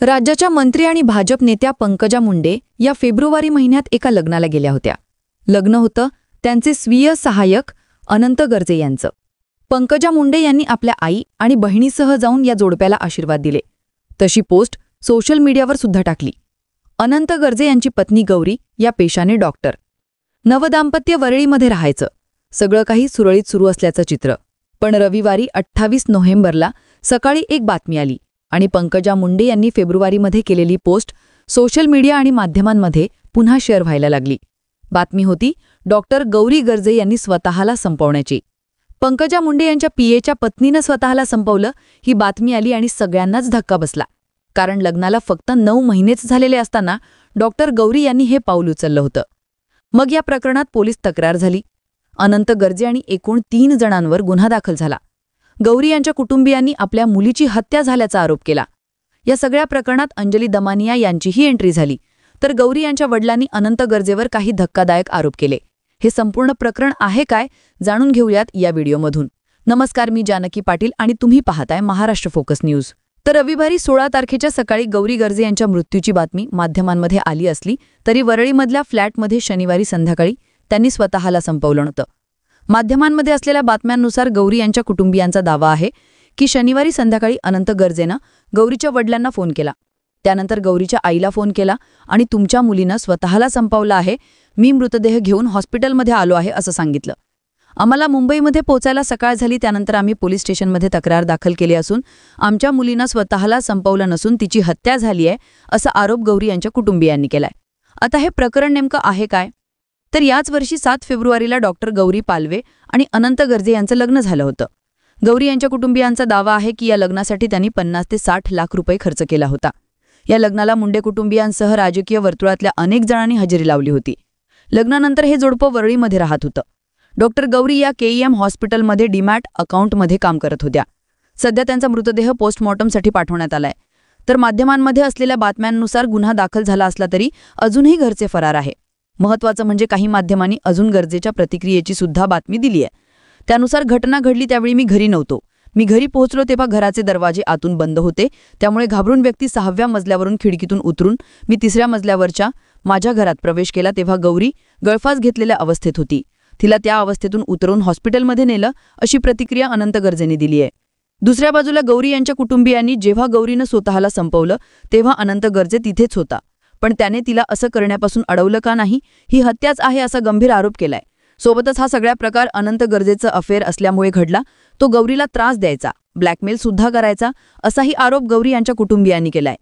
राज्याच्या मंत्री आणि भाजप नेत्या पंकजा मुंडे या फेब्रुवारी महिन्यात एका लग्नाला गेल्या होत्या. लग्न होतं त्यांचे स्वीय सहाय्यक अनंत गर्जे यांचं. पंकजा मुंडे यांनी आपल्या आई आणि बहिणीसह जाऊन या जोडप्याला आशीर्वाद दिले. तशी पोस्ट सोशल मीडियावर सुद्धा टाकली. अनंत गर्जे यांची पत्नी गौरी या पेशाने डॉक्टर. नवदाम्पत्य वरळीमध्ये राहायचं. सगळं काही सुरळीत सुरू असल्याचं चित्र. पण रविवारी 28 नोव्हेंबरला सकाळी एक बातमी आली आणि पंकजा मुंडे यांनी फेब्रुवारीमध्ये केलेली पोस्ट सोशल मीडिया आणि माध्यमांमध्ये पुन्हा शेअर व्हायला लागली. बातमी होती डॉक्टर गौरी गर्जे यांनी स्वतःला संपवण्याची. पंकजा मुंडे यांच्या पीएच्या पत्नीनं स्वतःला संपवलं ही बातमी आली आणि सगळ्यांनाच धक्का बसला. कारण लग्नाला फक्त 9 महिनेच झालेले असताना डॉक्टर गौरी यांनी हे पाऊल उचललं होतं. मग या प्रकरणात पोलीस तक्रार झाली. अनंत गर्जे आणि एकूण 3 जणांवर गुन्हा दाखल झाला. गौरी यांच्या कुटुंबियांनी आपल्या मुलीची हत्या झाल्याचा आरोप केला. या सगळ्या प्रकरणात अंजली दमानिया यांचीही एंट्री झाली. तर गौरी यांच्या वडिलांनी अनंत गर्जेवर काही धक्कादायक आरोप केले. हे संपूर्ण प्रकरण आहे काय जाणून घेऊयात या व्हिडिओमधून. नमस्कार, मी जानकी पाटील आणि तुम्ही पाहताय महाराष्ट्र फोकस न्यूज. तर रविवारी 16 तारखेच्या सकाळी गौरी गर्जे यांच्या मृत्यूची बातमी माध्यमांमध्ये आली असली तरी वरळीमधल्या फ्लॅटमध्ये शनिवारी संध्याकाळी त्यांनी स्वतःला संपवलं नव्हतं. माध्यमांमध्ये असलेल्या बातम्यांनुसार गौरी यांच्या कुटुंबियांचा दावा आहे की शनिवारी संध्याकाळी अनंत गर्जेनं गौरीच्या वडिलांना फोन केला. त्यानंतर गौरीच्या आईला फोन केला आणि तुमच्या मुलीनं स्वतःला संपवलं आहे, मी मृतदेह घेऊन हॉस्पिटलमध्ये आलो आहे असं सांगितलं. आम्हाला मुंबईमध्ये पोचायला सकाळ झाली. त्यानंतर आम्ही पोलीस स्टेशनमध्ये तक्रार दाखल केली असून आमच्या मुलीनं स्वतःला संपवलं नसून तिची हत्या झाली आहे असा आरोप गौरी यांच्या कुटुंबियांनी केलाय. आता हे प्रकरण नेमकं आहे काय? तर याच वर्षी 7 फेब्रुवारीला डॉक्टर गौरी पालवे आणि अनंत गर्जे यांचं लग्न झालं होतं. गौरी यांच्या कुटुंबियांचा दावा आहे की या लग्नासाठी त्यांनी 50 ते 60 लाख रुपये खर्च केला होता. या लग्नाला मुंडे कुटुंबियांसह राजकीय वर्तुळातल्या अनेक जणांनी हजेरी लावली होती. लग्नानंतर हे जोडपं वरळीमध्ये राहत होतं. डॉक्टर गौरी या केईएम हॉस्पिटलमध्ये डीमॅट अकाउंटमध्ये काम करत होत्या. सध्या त्यांचा मृतदेह पोस्टमॉर्टमसाठी पाठवण्यात आलाय. तर माध्यमांमध्ये असलेल्या बातम्यांनुसार गुन्हा दाखल झाला असला तरी अजूनही घरचे फरार आहे. महत्त्वाचं म्हणजे काही माध्यमांनी अजून गर्जेच्या प्रतिक्रियेची सुद्धा बातमी दिली आहे. त्यानुसार घटना घडली त्यावेळी मी घरी नव्हतो. मी घरी पोहोचलो तेव्हा घराचे दरवाजे आतून बंद होते. त्यामुळे घाबरून व्यक्ती 6व्या मजल्यावरून खिडकीतून उतरून मी 3ऱ्या मजल्यावरच्या माझ्या घरात प्रवेश केला तेव्हा गौरी गळफास घेतलेल्या अवस्थेत होती. तिला त्या अवस्थेतून उतरून हॉस्पिटलमध्ये नेलं अशी प्रतिक्रिया अनंत गर्जेंनी दिली आहे. दुसऱ्या बाजूला गौरी यांच्या कुटुंबियांनी जेव्हा गौरीनं स्वतःला संपवलं तेव्हा अनंत गर्जे तिथेच होता. पण त्याने तिला असं करण्यापासून अडवलं का नाही, ही हत्याच आहे असा गंभीर आरोप केलाय. सोबतच हा सगळा प्रकार अनंत गर्जेचं अफेअर असल्यामुळे घडला. तो गौरीला त्रास द्यायचा, ब्लॅकमेल सुद्धा करायचा असाही आरोप गौरी यांच्या कुटुंबियांनी केलाय.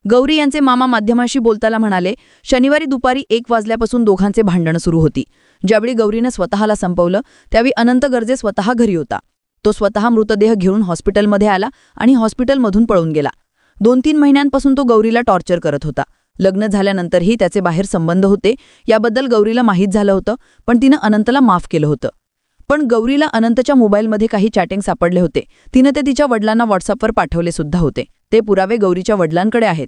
गौरी यांचे मामा माध्यमांशी बोलताना म्हणाले, शनिवारी दुपारी 1 वाजल्यापासून दोघांचे भांडण सुरू होती. ज्यावेळी गौरीनं स्वतःला संपवलं त्यावेळी अनंत गर्जे स्वतः घरी होता. तो स्वतः मृतदेह घेऊन हॉस्पिटलमध्ये आला आणि हॉस्पिटलमधून पळून गेला. 2-3 महिन्यांपासून तो गौरीला टॉर्चर करत होता. लग्न झाल्यानंतरही त्याचे बाहेर संबंध होते याबद्दल गौरीला माहीत झालं होतं. पण तिनं अनंतला माफ केलं होतं. पण गौरीला अनंतच्या मोबाईलमध्ये काही चॅटिंग सापडले होते. तिनं ते तिच्या वडिलांना व्हॉट्सअपवर पाठवले सुद्धा होते. ते पुरावे गौरीच्या वडिलांकडे आहेत.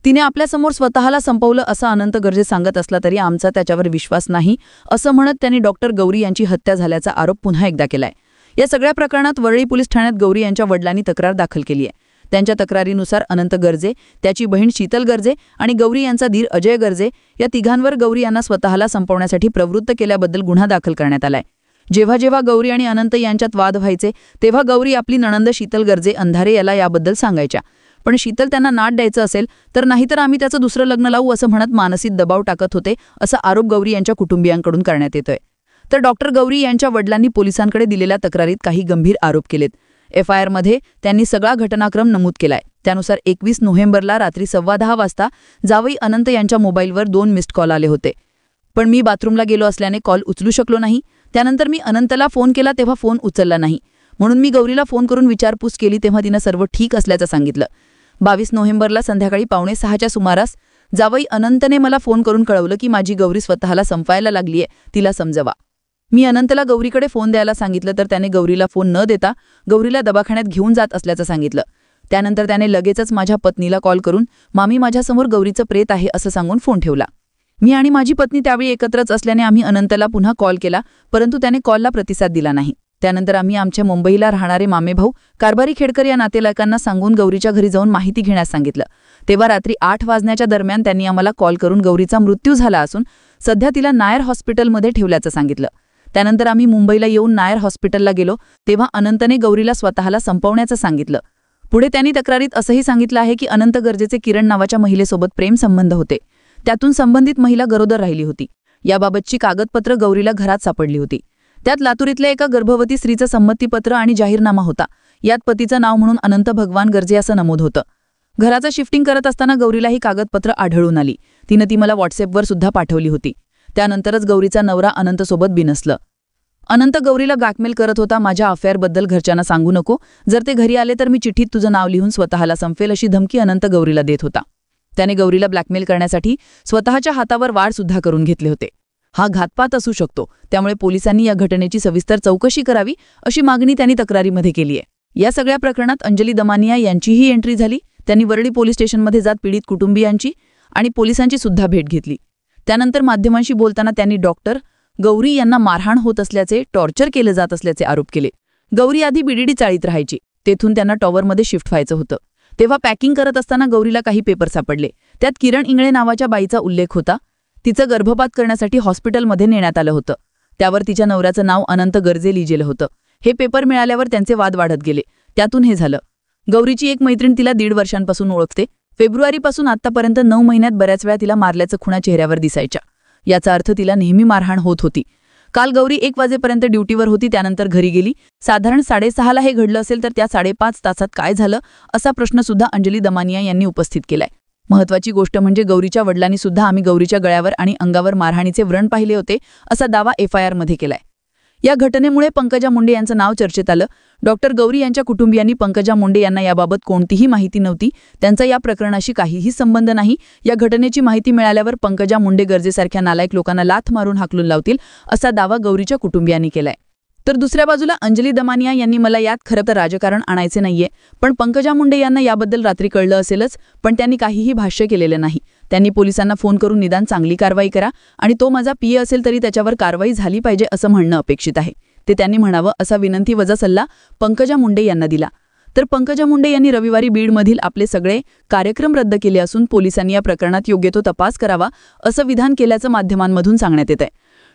तिने आपल्यासमोर स्वतःला संपवलं असं अनंत गर्जे सांगत असला तरी आमचा त्याच्यावर विश्वास नाही असं म्हणत त्यांनी डॉक्टर गौरी यांची हत्या झाल्याचा आरोप पुन्हा एकदा केलाय. या सगळ्या प्रकरणात वरळी पोलीस ठाण्यात गौरी यांच्या वडिलांनी तक्रार दाखल केली आहे. त्यांच्या तक्रारीनुसार अनंत गर्जे, त्याची बहीण शीतल गर्जे आणि गौरी यांचा धीर अजय गर्जे या तिघांवर गौरी यांना स्वतःला संपवण्यासाठी प्रवृत्त केल्याबद्दल गुन्हा दाखल करण्यात आलाय. जेव्हा जेव्हा गौरी आणि अनंत यांच्यात वाद व्हायचे तेव्हा गौरी आपली नणंद शीतल गर्जे अंधारे याला याबद्दल सांगायच्या. पण शीतल त्यांना नाट द्यायचं असेल तर नाहीतर आम्ही त्याचं दुसरं लग्न लावू असं म्हणत मानसिक दबाव टाकत होते असा आरोप गौरी यांच्या कुटुंबियांकडून करण्यात येतोय. तर डॉक्टर गौरी यांच्या वडिलांनी पोलिसांकडे दिलेल्या तक्रारीत काही गंभीर आरोप केलेत. FIR-मध्ये त्यांनी सगळा घटनाक्रम नमूद केलाय. त्यानुसार 21 नोव्हेंबरला रात्री 10:15 वाजता जावई अनंत यांच्या मोबाईलवर 2 मिस्ड कॉल आले होते. पण मी बाथरूमला गेलो असल्याने कॉल उचलू शकलो नाही. त्यानंतर मी अनंतला फोन केला तेव्हा फोन उचलला नाही. म्हणून मी गौरीला फोन करून विचारपूस केली तेव्हा तिनं सर्व ठीक असल्याचं सांगितलं. 22 नोव्हेंबरला संध्याकाळी 5:45च्या सुमारास जावई अनंतने मला फोन करून कळवलं की माझी गौरी स्वतःला संपायला लागलीये, तिला समजवा. मी अनंतला गौरीकडे फोन द्यायला सांगितलं तर त्याने गौरीला फोन न देता गौरीला दवाखान्यात घेऊन जात असल्याचं सांगितलं. त्यानंतर त्याने लगेचच माझ्या पत्नीला कॉल करून मामी माझ्यासमोर गौरीचं प्रेत आहे असं सांगून फोन ठेवला. मी आणि माझी पत्नी त्यावेळी एकत्रच असल्याने आम्ही अनंतला पुन्हा कॉल केला परंतु त्याने कॉलला प्रतिसाद दिला नाही. त्यानंतर आम्ही आमच्या मुंबईला राहणारे मामेभाऊ कारभारी खेडकर या नातेवाईकांना सांगून गौरीच्या घरी जाऊन माहिती घेण्यास सांगितलं. तेव्हा रात्री 8 वाजण्याच्या दरम्यान त्यांनी आम्हाला कॉल करून गौरीचा मृत्यू झाला असून सध्या तिला नायर हॉस्पिटलमध्ये ठेवल्याचं सांगितलं. त्यानंतर आम्ही मुंबईला येऊन नायर हॉस्पिटलला गेलो तेव्हा अनंतने गौरीला स्वतःला संपवण्याचं सांगितलं. पुढे त्यांनी तक्रारीत असंही सांगितलं आहे की अनंत गर्जेचे किरण नावाच्या महिलेसोबत प्रेम संबंध होते. त्यातून संबंधित महिला गरोदर राहिली होती. याबाबतची कागदपत्र गौरीला घरात सापडली होती. त्यात लातूरीतल्या एका गर्भवती स्त्रीचं संमतीपत्र आणि जाहीरनामा होता. यात पतीचं नाव म्हणून अनंत भगवान गर्जे असं नमूद होतं. घराचं शिफ्टिंग करत असताना गौरीला ही कागदपत्र आढळून आली. तिनं ती मला व्हॉट्सअपवर सुद्धा पाठवली होती. त्यानंतरच गौरीचा नवरा अनंतसोबत बिनसलं. अनंत गौरीला ब्लॅकमेल करत होता. माझ्या अफेअरबद्दल घरच्यांना सांगू नको. जर ते घरी आले तर मी चिठ्ठीत तुझं नाव लिहून स्वतःला संपवेल अशी धमकी अनंत गौरीला देत होता. त्याने गौरीला ब्लॅकमेल करण्यासाठी स्वतःच्या हातावर वार सुद्धा करून घेतले होते. हा घातपात असू शकतो. त्यामुळे पोलिसांनी या घटनेची सविस्तर चौकशी करावी अशी मागणी त्यांनी तक्रारीमध्ये केली आहे. या सगळ्या प्रकरणात अंजली दमानिया यांचीही एंट्री झाली. त्यांनी वरळी पोलीस स्टेशनमध्ये जात पीडित कुटुंबियांची आणि पोलिसांची सुद्धा भेट घेतली. त्यानंतर माध्यमांशी बोलताना त्यांनी डॉक्टर गौरी यांना मारहाण होत असल्याचे, टॉर्चर केले जात असल्याचे आरोप केले. गौरी आधी बीडीडी चाळीत राहायची. तेथून त्यांना टॉवरमध्ये शिफ्ट व्हायचं होतं. तेव्हा पॅकिंग करत असताना गौरीला काही पेपर सापडले. त्यात किरण इंगळे नावाच्या बाईचा उल्लेख होता. तिचं गर्भपात करण्यासाठी हॉस्पिटलमध्ये नेण्यात आलं होतं. त्यावर तिच्या नवऱ्याचं नाव अनंत गर्जे लिहिलेलं होतं. हे पेपर मिळाल्यावर त्यांचे वाद वाढत गेले. त्यातून हे झालं. गौरीची एक मैत्रीण तिला 1.5 वर्षांपासून ओळखते. फेब्रुवारीपासून आत्तापर्यंत 9 महिन्यात बऱ्याच वेळा तिला मारल्याचं खुणा चेहऱ्यावर दिसायच्या. याचा अर्थ तिला नेहमी मारहाण होत होती. काल गौरी 1 वाजेपर्यंत ड्युटीवर होती. त्यानंतर घरी गेली. साधारण 6:30ला हे घडलं असेल तर त्या 5.5 तासात काय झालं असा प्रश्न सुद्धा अंजली दमानिया यांनी उपस्थित केलाय. महत्वाची गोष्ट म्हणजे गौरीच्या वडिलांनी सुद्धा आम्ही गौरीच्या गळ्यावर आणि अंगावर मारहाणीचे व्रण पाहिले होते असा दावा FIR-मध्ये केलाय. या घटनेमुळे पंकजा मुंडे यांचं नाव चर्चेत आलं. डॉक्टर गौरी यांच्या कुटुंबियांनी पंकजा मुंडे यांना याबाबत कोणतीही माहिती नव्हती. त्यांचा या प्रकरणाशी काहीही संबंध नाही. या घटनेची माहिती मिळाल्यावर पंकजा मुंडे गर्जेसारख्या नालायक लोकांना लाथ मारून हाकलून लावतील असा दावा गौरीच्या कुटुंबियांनी केलाय. तर दुसऱ्या बाजूला अंजली दमानिया यांनी मला यात खरं तर राजकारण आणायचे नाहीये, पण पंकजा मुंडे यांना याबद्दल रात्री कळलं असेलच, पण त्यांनी काहीही भाष्य केलेलं नाही. त्यांनी पोलिसांना फोन करून निदान चांगली कारवाई करा आणि तो माझा PA असेल तरी त्याच्यावर कारवाई झाली पाहिजे असं म्हणणं अपेक्षित आहे. ते त्यांनी म्हणावं असा विनंती वजा सल्ला पंकजा मुंडे यांना दिला. तर पंकजा मुंडे यांनी रविवारी बीडमधील आपले सगळे कार्यक्रम रद्द केले असून पोलिसांनी या प्रकरणात योग्य तो तपास करावा असं विधान केल्याचं माध्यमांमधून सांगण्यात येत आहे.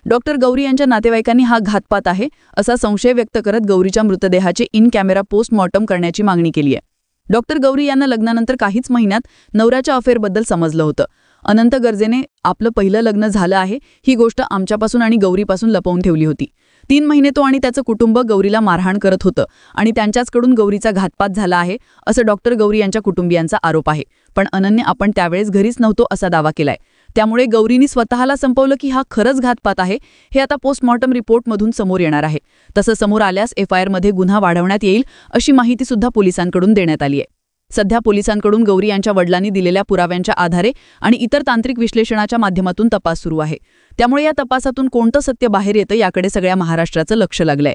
डॉक्टर गौरी यांच्या नातेवाईकांनी हा घातपात आहे असा संशय व्यक्त करत गौरीच्या मृतदेहाचे इन कॅमेरा पोस्टमॉर्टम करण्याची मागणी केली आहे. डॉक्टर गौरी यांना लग्नानंतर काहीच महिन्यात नवऱ्याच्या अफेअरबद्दल समजलं होतं. अनंत गर्जेने आपलं पहिलं लग्न झालं आहे ही गोष्ट आमच्यापासून आणि गौरीपासून लपवून ठेवली होती. 3 महिने तो आणि त्याचं कुटुंब गौरीला मारहाण करत होतं आणि त्यांच्याचकडून गौरीचा घातपात झाला आहे असं डॉक्टर गौरी यांच्या कुटुंबियांचा आरोप आहे. पण अनन्य आपण त्यावेळेस घरीच नव्हतो असा दावा केलाय. त्यामुळे गौरीनी स्वतःला संपवलं की हा खरंच घातपात आहे हे आता पोस्टमॉर्टम रिपोर्टमधून समोर येणार आहे. तसं समोर आल्यास FIR-मध्ये गुन्हा वाढवण्यात येईल अशी माहिती सुद्धा पोलिसांकडून देण्यात आली आहे. सध्या पोलिसांकडून गौरी यांच्या वडिलांनी दिलेल्या पुराव्यांच्या आधारे आणि इतर तांत्रिक विश्लेषणाच्या माध्यमातून तपास सुरू आहे. त्यामुळे या तपासातून कोणतं सत्य बाहेर येतं याकडे सगळ्या महाराष्ट्राचं लक्ष लागलंय.